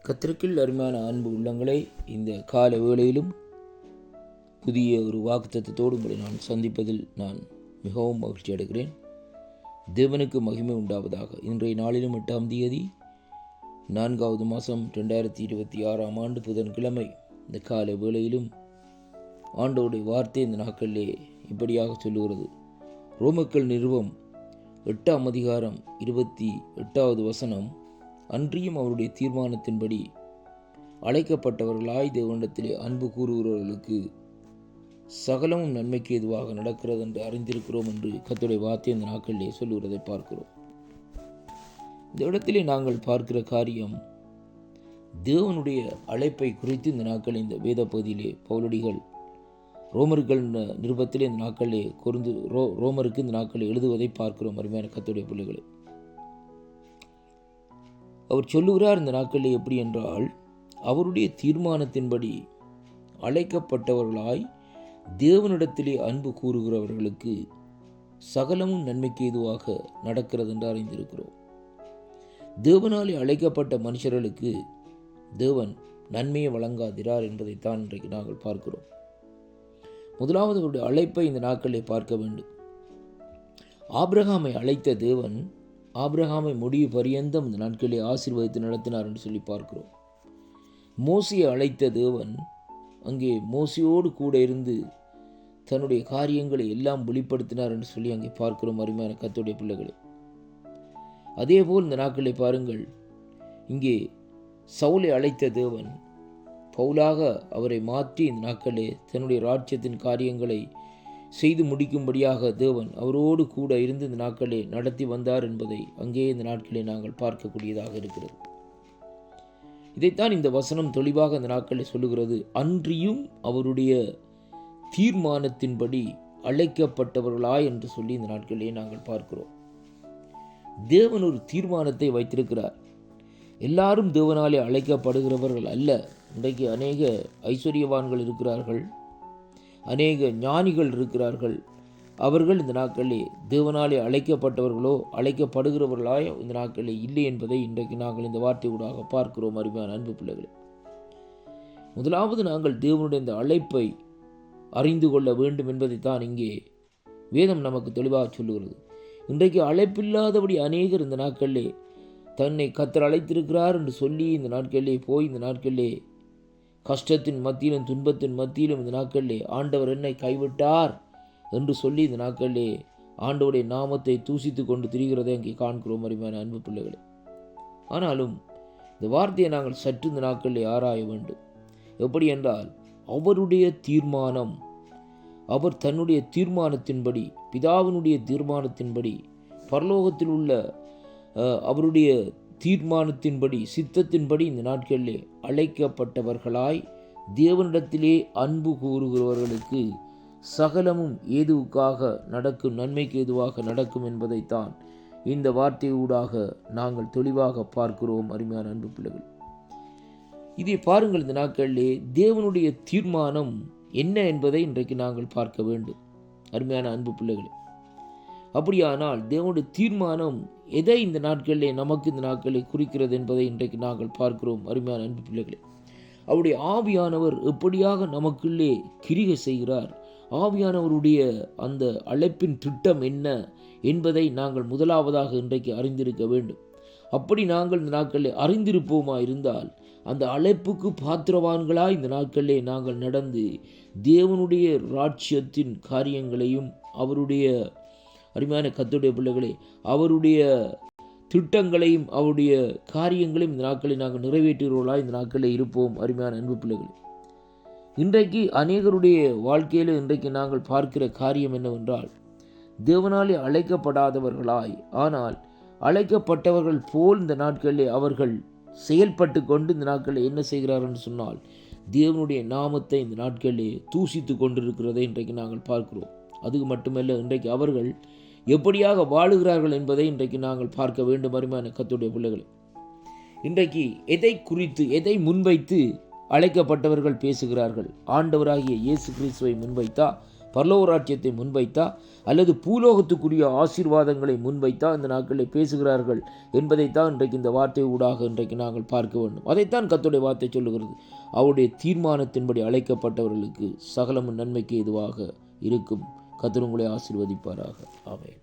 கர்த்தருக்குள் அருமையான அன்பு உள்ளங்களை இந்த கால வேளையிலும் புதிய ஒரு வாக்குத்தத்தத்தோடு உங்களை நான் சந்திப்பதில் நான் மிகவும் மகிழ்ச்சி அடைகிறேன். தேவனுக்கு மகிமை உண்டாவதாக. இன்றைய நாளிலும் 8ஆம் தேதி 4வது மாதம் 2026ஆம் ஆண்டு புதன்கிழமை இந்த கால வேளையிலும் ஆண்டவருடைய வார்த்தை இந்த நாட்களிலே இப்படியாக சொல்லுகிறது. ரோமர்கள் நிறுவம் 8ஆம் அதிகாரம் 28வது வசனம், அன்றியும் அவருடைய தீர்மானத்தின்படி அழைக்கப்பட்டவர்களாய் தேவனிடத்திலே அன்பு கூறுகிறவர்களுக்கு சகலமும் நன்மைக்கு எதுவாக நடக்கிறது என்று அறிந்திருக்கிறோம் என்று கர்த்தருடைய வார்த்தை இந்த நாட்களிலே சொல்லுகிறதை பார்க்கிறோம். இந்த இடத்திலே நாங்கள் பார்க்கிற காரியம் தேவனுடைய அழைப்பை குறித்து இந்த நாட்களில் இந்த வேத பகுதியிலே பவுலடிகள் ரோமர்கள் நிருபத்திலே இந்த நாட்களிலே ரோமருக்கு இந்த நாட்களில் எழுதுவதை பார்க்கிறோம். அருமையான கர்த்தருடைய பிள்ளைகளை, அவர் சொல்லுகிறார் இந்த நாட்களில் எப்படி என்றால், அவருடைய தீர்மானத்தின்படி அழைக்கப்பட்டவர்களாய் தேவனிடத்திலே அன்பு கூறுகிறவர்களுக்கு சகலமும் நன்மைக்கு ஏதுவாக நடக்கிறது என்று அறிந்திருக்கிறோம். தேவனாலே அழைக்கப்பட்ட மனுஷர்களுக்கு தேவன் நன்மையை வழங்காதிரார் என்பதைத்தான் இன்றைக்கு நாங்கள் பார்க்கிறோம். முதலாவது அவருடைய அழைப்பை இந்த நாட்களிலே பார்க்க வேண்டும். ஆபிரகாமை அழைத்த தேவன் ஆபிரகாமை முடிவு பரியந்தம் இந்த நாட்களிலே ஆசீர்வதித்து நடத்தினார் என்று சொல்லி பார்க்கிறோம். மோசையை அழைத்த தேவன் அங்கே மோசையோடு கூட இருந்து தன்னுடைய காரியங்களை எல்லாம் வெளிப்படுத்தினார் என்று சொல்லி அங்கே பார்க்கிறோம். அருமையான கர்த்தருடைய பிள்ளைகளை, அதேபோல் இந்த நாட்களை பாருங்கள், இங்கே சவுலை அழைத்த தேவன் பவுலாக அவரை மாற்றி இந்த நாட்களே தன்னுடைய ராஜ்யத்தின் காரியங்களை செய்து முடிக்கும்படியாக தேவன் அவரோடு கூட இருந்து இந்த நாட்களே நடத்தி வந்தார் என்பதை அங்கே இந்த நாட்களே நாங்கள் பார்க்கக்கூடியதாக இருக்கிறது. இதைத்தான் இந்த வசனம் தெளிவாக இந்த நாட்களில் சொல்லுகிறது. அன்றியும் அவருடைய தீர்மானத்தின்படி அழைக்கப்பட்டவர்களாய் என்று சொல்லி இந்த நாட்களிலே நாங்கள் பார்க்கிறோம். தேவன் ஒரு தீர்மானத்தை வைத்திருக்கிறார். எல்லாரும் தேவனாலே அழைக்கப்படுகிறவர்கள் அல்ல. இன்றைக்கு அநேக ஐஸ்வர்யவான்கள் இருக்கிறார்கள், அநேக ஞானிகள் இருக்கிறார்கள். அவர்கள் இந்த நாட்களிலே தேவனாலே அழைக்கப்பட்டவர்களோ அழைக்கப்படுகிறவர்களாய் இந்த நாட்களிலே இல்லை என்பதை இன்றைக்கு நாங்கள் இந்த வார்த்தையூடாக பார்க்கிறோம். அருமையான அன்பு பிள்ளைகளே, முதலாவது நாங்கள் தேவனுடைய இந்த அழைப்பை அறிந்து கொள்ள வேண்டும் என்பதைத்தான் இங்கே வேதம் நமக்கு தெளிவாக சொல்லுகிறது. இன்றைக்கு அழைப்பில்லாதபடி அநேகர் இந்த நாட்களிலே தன்னை கர்த்தர் அழைத்திருக்கிறார் என்று சொல்லி இந்த நாட்களிலே போய் இந்த நாட்களிலே கஷ்டத்தின் மத்தியிலும் துன்பத்தின் மத்தியிலும் இந்த நாட்களிலே ஆண்டவர் என்னை கைவிட்டார் என்று சொல்லி இந்த நாட்களிலே ஆண்டவருடைய நாமத்தை தூசித்து கொண்டு திரிகிறதை அங்கே காண்கிறோம். அருமையான அன்பு பிள்ளைகளே, ஆனாலும் இந்த வார்த்தையை நாங்கள் சற்று இந்த நாட்களிலே ஆராய வேண்டும். எப்படி என்றால், அவருடைய தீர்மானம், அவர் தன்னுடைய தீர்மானத்தின்படி, பிதாவினுடைய தீர்மானத்தின்படி, பரலோகத்தில் உள்ள அவருடைய தீர்மானத்தின்படி, சித்தத்தின்படி இந்த நாட்களிலே அழைக்கப்பட்டவர்களாய் தேவனிடத்திலே அன்பு கூறுகிறவர்களுக்கு சகலமும் ஏதுவுக்காக நடக்கும், நன்மைக்கு ஏதுவாக நடக்கும் என்பதைத்தான் இந்த வார்த்தையூடாக நாங்கள் தெளிவாக பார்க்கிறோம். அருமையான அன்பு பிள்ளைகள், இதை பாருங்கள். இந்த நாட்களிலே தேவனுடைய தீர்மானம் என்ன என்பதை இன்றைக்கு நாங்கள் பார்க்க வேண்டும். அருமையான அன்பு பிள்ளைகளே, அப்படியானால் தேவனுடைய தீர்மானம் எதை இந்த நாட்களிலே நமக்கு இந்த நாட்களை குறிக்கிறது என்பதை இன்றைக்கு நாங்கள் பார்க்கிறோம். அருமையான அன்பு பிள்ளைகளே, அவருடைய ஆவியானவர் எப்படியாக நமக்குள்ளே கிரிகை செய்கிறார், ஆவியானவருடைய அந்த அழைப்பின் திட்டம் என்ன என்பதை நாங்கள் முதலாவதாக இன்றைக்கு அறிந்திருக்க வேண்டும். அப்படி நாங்கள் இந்த நாட்களில் அறிந்திருப்போமா இருந்தால் அந்த அழைப்புக்கு பாத்திரவான்களாய் இந்த நாட்களிலே நாங்கள் நடந்து தேவனுடைய ராஜ்யத்தின் காரியங்களையும் அவருடைய அருமையான கர்த்தருடைய பிள்ளைகளே அவருடைய திட்டங்களையும் அவருடைய காரியங்களையும் இந்த நாட்களில் நாங்கள் நிறைவேற்றுகிறவர்களாய் இந்த நாட்களில் இருப்போம். அருமையான அன்பு பிள்ளைகளே, இன்றைக்கு அநேகருடைய வாழ்க்கையில் இன்றைக்கு நாங்கள் பார்க்கிற காரியம் என்னவென்றால், தேவனாலே அழைக்கப்படாதவர்களாய் ஆனால் அழைக்கப்பட்டவர்கள் போல் இந்த நாட்களிலே அவர்கள் செயல்பட்டு கொண்டு இந்த நாட்களில் என்ன செய்கிறார்கள் என்று சொன்னால், தேவனுடைய நாமத்தை இந்த நாட்களிலே தூசித்து கொண்டிருக்கிறதை இன்றைக்கு நாங்கள் பார்க்கிறோம். அதுக்கு மட்டுமல்ல, இன்றைக்கு அவர்கள் எப்படியாக வாழுகிறார்கள் என்பதை இன்றைக்கு நாங்கள் பார்க்க வேண்டும். அருமையான கர்த்தருடைய பிள்ளைகளை, இன்றைக்கு எதை குறித்து எதை முன்வைத்து அழைக்கப்பட்டவர்கள் பேசுகிறார்கள்? ஆண்டவராகிய இயேசு கிறிஸ்துவை முன்வைத்தா, பரலோக ராஜ்யத்தை முன்வைத்தா அல்லது பூலோகத்துக்குரிய ஆசீர்வாதங்களை முன்வைத்தா இந்த நாட்களில் பேசுகிறார்கள் என்பதைத்தான் இன்றைக்கு இந்த வார்த்தை ஊடாக இன்றைக்கு நாங்கள் பார்க்க வேண்டும். அதைத்தான் கர்த்தருடைய வார்த்தை சொல்லுகிறது. அவருடைய தீர்மானத்தின்படி அழைக்கப்பட்டவர்களுக்கு சகலமும் நன்மைக்கு ஏதுவாக இருக்கும். கர்த்தர் உங்களை ஆசீர்வதிப்பாராக. ஆமென்.